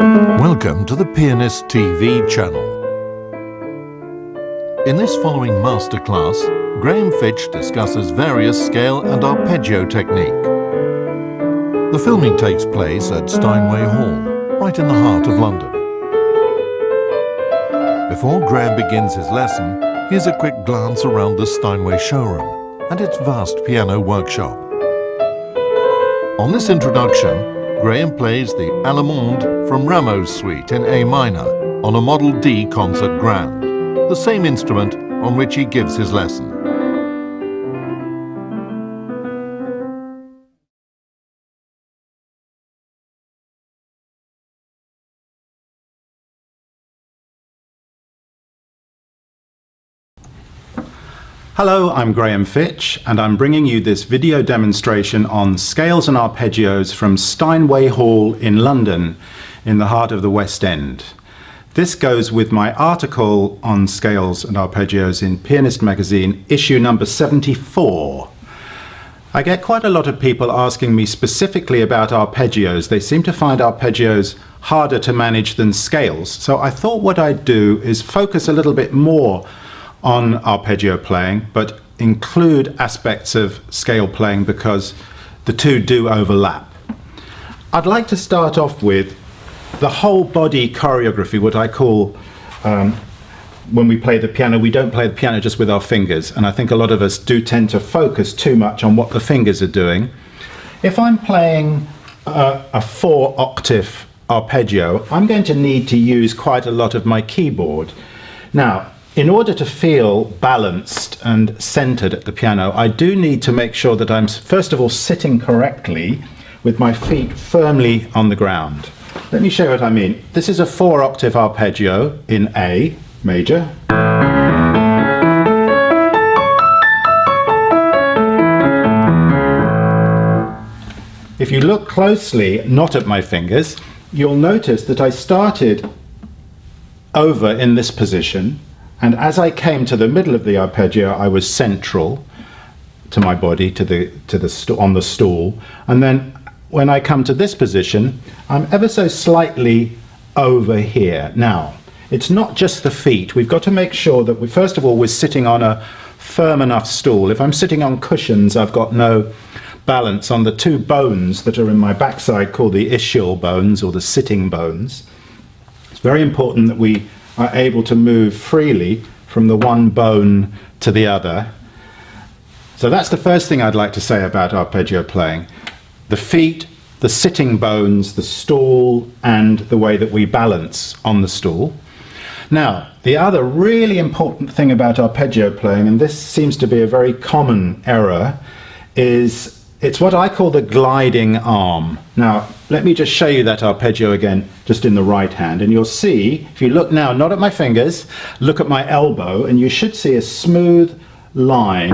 Welcome to the Pianist TV channel. In this following masterclass, Graham Fitch discusses various scale and arpeggio technique. The filming takes place at Steinway Hall, right in the heart of London. Before Graham begins his lesson, here's a quick glance around the Steinway showroom and its vast piano workshop. On this introduction, Graham plays the Allemande from Rameau's Suite in A minor on a Model D concert grand, the same instrument on which he gives his lesson. Hello, I'm Graham Fitch, and I'm bringing you this video demonstration on Scales and Arpeggios from Steinway Hall in London, in the heart of the West End. This goes with my article on Scales and Arpeggios in Pianist magazine, issue number 74. I get quite a lot of people asking me specifically about arpeggios. They seem to find arpeggios harder to manage than scales, so I thought what I'd do is focus a little bit more on arpeggio playing, but include aspects of scale playing because the two do overlap. I'd like to start off with the whole body choreography, what I call, when we play the piano, we don't play the piano just with our fingers, and I think a lot of us do tend to focus too much on what the fingers are doing. If I'm playing a 4-octave arpeggio, I'm going to need to use quite a lot of my keyboard. Now, in order to feel balanced and centered at the piano, I do need to make sure that I'm first of all sitting correctly with my feet firmly on the ground. Let me show you what I mean. This is a 4-octave arpeggio in A major. If you look closely, not at my fingers, you'll notice that I started over in this position, and as I came to the middle of the arpeggio, I was central to my body, on the stool. And then when I come to this position, I'm ever so slightly over here. Now, it's not just the feet. We've got to make sure that first of all, we're sitting on a firm enough stool. If I'm sitting on cushions, I've got no balance on the two bones that are in my backside called the ischial bones or the sitting bones. It's very important that we are able to move freely from the one bone to the other. So that's the first thing I'd like to say about arpeggio playing. The feet, the sitting bones, the stool, and the way that we balance on the stool. Now, the other really important thing about arpeggio playing, and this seems to be a very common error, is it's what I call the gliding arm. Now, let me just show you that arpeggio again, just in the right hand, and you'll see, if you look now, not at my fingers, look at my elbow, and you should see a smooth line.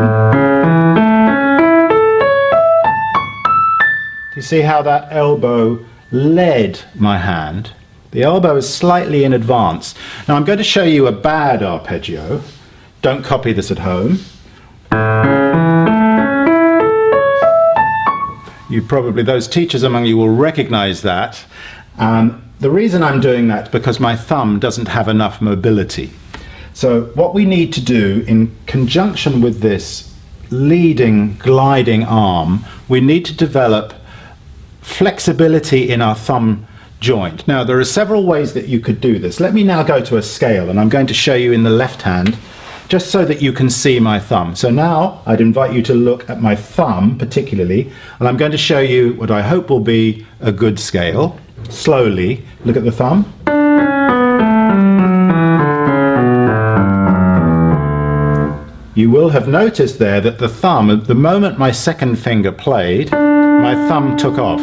Do you see how that elbow led my hand? The elbow is slightly in advance. Now, I'm going to show you a bad arpeggio. Don't copy this at home. Those teachers among you will recognize that. The reason I'm doing that is because my thumb doesn't have enough mobility. So what we need to do in conjunction with this leading, gliding arm, we need to develop flexibility in our thumb joint. Now, there are several ways that you could do this. Let me now go to a scale, and I'm going to show you in the left hand, just so that you can see my thumb. So now I'd invite you to look at my thumb particularly, and I'm going to show you what I hope will be a good scale. Slowly, look at the thumb. You will have noticed there that the thumb, at the moment my second finger played, my thumb took off.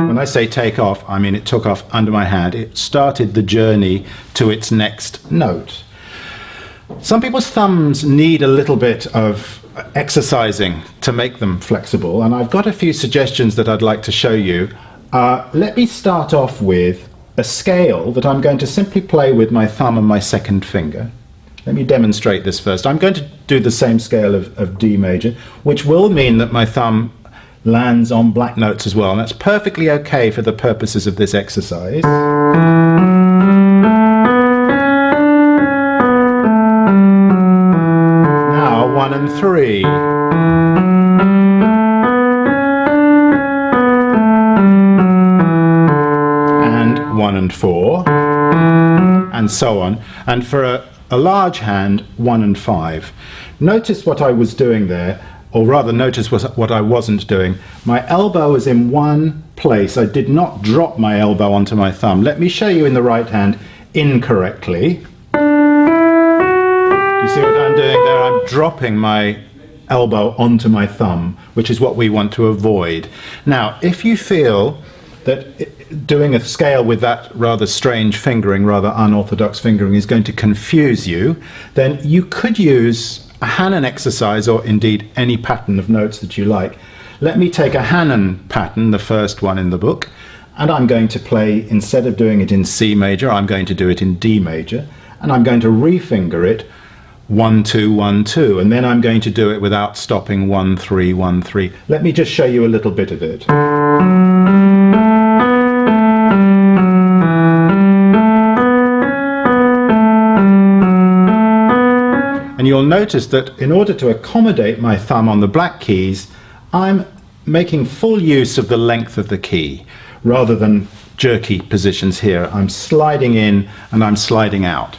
When I say take off, I mean it took off under my hand. It started the journey to its next note. Some people's thumbs need a little bit of exercising to make them flexible, and I've got a few suggestions that I'd like to show you. Let me start off with a scale that I'm going to simply play with my thumb and my second finger. Let me demonstrate this first. I'm going to do the same scale of D major, which will mean that my thumb lands on black notes as well, and that's perfectly okay for the purposes of this exercise. Now 1 and 3. And 1 and 4. And so on. And for a large hand, 1 and 5. Notice what I was doing there, or rather notice what I wasn't doing. My elbow was in one place. I did not drop my elbow onto my thumb. Let me show you in the right hand incorrectly. You see what I'm doing there? I'm dropping my elbow onto my thumb, which is what we want to avoid. Now, if you feel that doing a scale with that rather strange fingering, rather unorthodox fingering, is going to confuse you, then you could use a Hanon exercise, or indeed any pattern of notes that you like. Let me take a Hanon pattern, the first one in the book, and I'm going to play, instead of doing it in C major, I'm going to do it in D major, and I'm going to refinger it 1, 2, 1, 2, and then I'm going to do it without stopping 1, 3, 1, 3. Let me just show you a little bit of it. And you'll notice that in order to accommodate my thumb on the black keys, I'm making full use of the length of the key, rather than jerky positions here. I'm sliding in and I'm sliding out.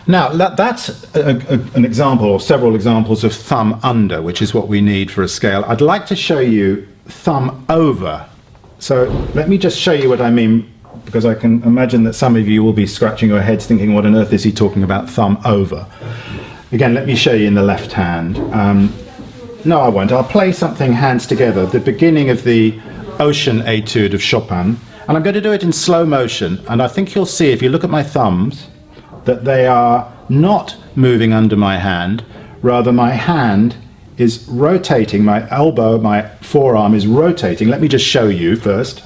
Now, that's an example, or several examples of thumb under, which is what we need for a scale. I'd like to show you thumb over. So let me just show you what I mean, because I can imagine that some of you will be scratching your heads thinking, what on earth is he talking about, thumb over? Again, let me show you in the left hand. No, I won't. I'll play something hands together, the beginning of the Ocean Etude of Chopin, and I'm going to do it in slow motion, and I think you'll see, if you look at my thumbs, that they are not moving under my hand, rather my hand is rotating, my elbow, my forearm is rotating. Let me just show you first.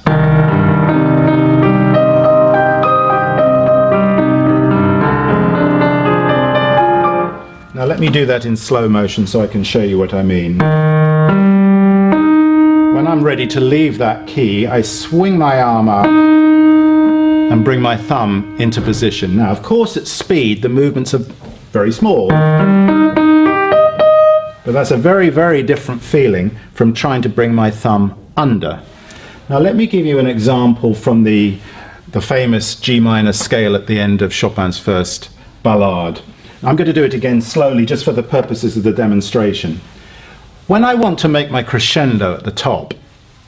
Now let me do that in slow motion so I can show you what I mean. When I'm ready to leave that key, I swing my arm up and bring my thumb into position. Now, of course, at speed, the movements are very small. But that's a very, very different feeling from trying to bring my thumb under. Now, let me give you an example from the famous G minor scale at the end of Chopin's first ballade. I'm going to do it again slowly, just for the purposes of the demonstration. When I want to make my crescendo at the top,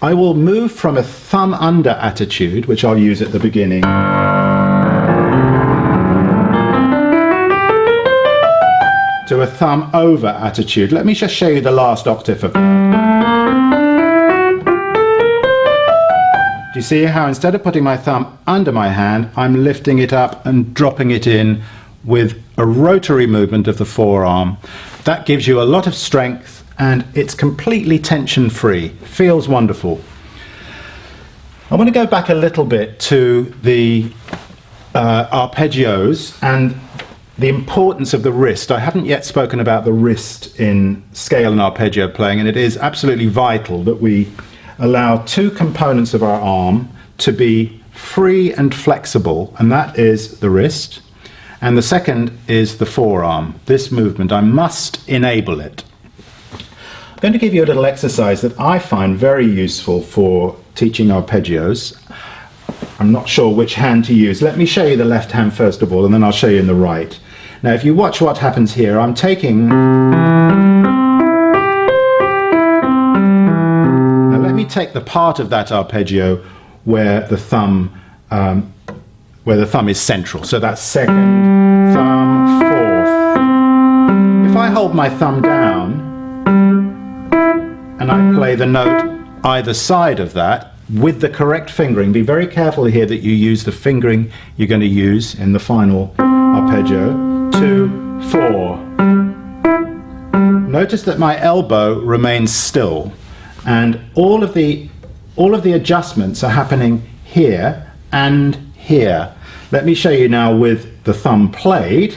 I will move from a thumb under attitude, which I'll use at the beginning, to a thumb over attitude. Let me just show you the last octave of that. Do you see how instead of putting my thumb under my hand, I'm lifting it up and dropping it in with a rotary movement of the forearm? That gives you a lot of strength, and it's completely tension-free. Feels wonderful. I want to go back a little bit to the arpeggios and the importance of the wrist. I haven't yet spoken about the wrist in scale and arpeggio playing, and it is absolutely vital that we allow two components of our arm to be free and flexible, and that is the wrist, and the second is the forearm. This movement, I must enable it. I'm going to give you a little exercise that I find very useful for teaching arpeggios. I'm not sure which hand to use. Let me show you the left hand first of all, and then I'll show you in the right. Now, if you watch what happens here, I'm taking... Now, let me take the part of that arpeggio where the thumb is central. So that's second, thumb, fourth. If I hold my thumb down, and I play the note either side of that with the correct fingering. Be very careful here that you use the fingering you're going to use in the final arpeggio. 2, 4. Notice that my elbow remains still, and all of the adjustments are happening here and here. Let me show you now with the thumb played.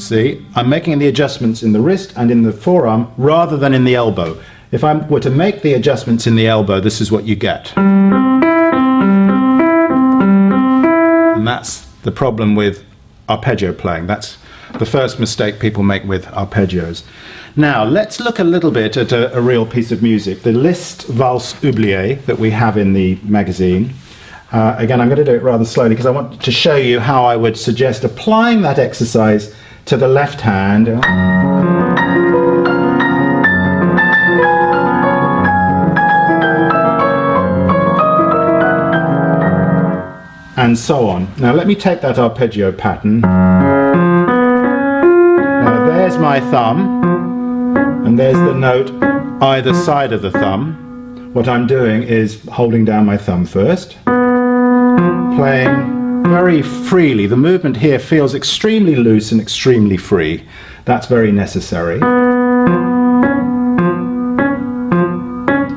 See, I'm making the adjustments in the wrist and in the forearm rather than in the elbow. If I were to make the adjustments in the elbow, this is what you get. And that's the problem with arpeggio playing. That's the first mistake people make with arpeggios. Now, let's look a little bit at a real piece of music, the Liszt Valse Oubliée that we have in the magazine. Again, I'm going to do it rather slowly because I want to show you how I would suggest applying that exercise to the left hand. And so on. Now let me take that arpeggio pattern. Now there's my thumb, and there's the note either side of the thumb. What I'm doing is holding down my thumb first, playing very freely. The movement here feels extremely loose and extremely free. That's very necessary.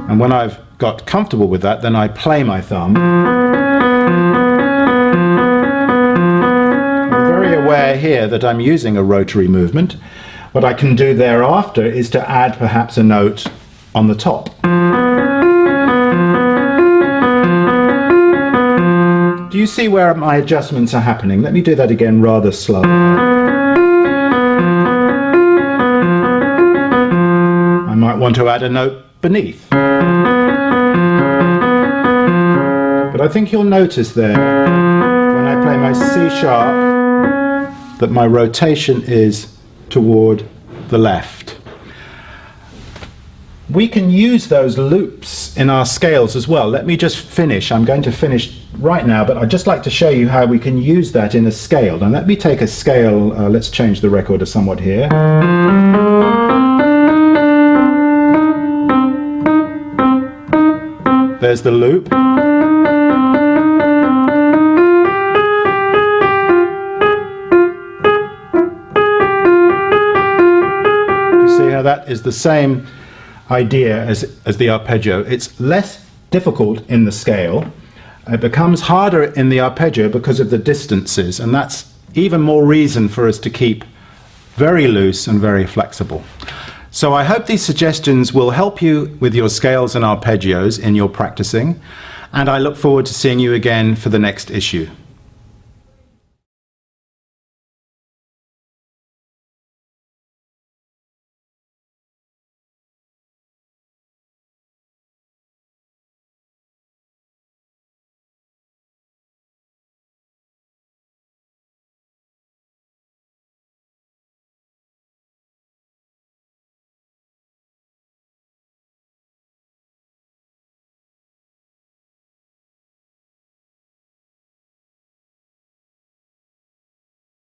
And when I've got comfortable with that, then I play my thumb. Aware here that I'm using a rotary movement. What I can do thereafter is to add perhaps a note on the top. Do you see where my adjustments are happening? Let me do that again rather slowly. I might want to add a note beneath. But I think you'll notice there when I play my C sharp that my rotation is toward the left. We can use those loops in our scales as well. Let me just finish. I'm going to finish right now, but I'd just like to show you how we can use that in a scale. And let me take a scale, let's change the record a somewhat here. There's the loop. That is the same idea as the arpeggio. It's less difficult in the scale. It becomes harder in the arpeggio because of the distances, and that's even more reason for us to keep very loose and very flexible. So I hope these suggestions will help you with your scales and arpeggios in your practicing, and I look forward to seeing you again for the next issue.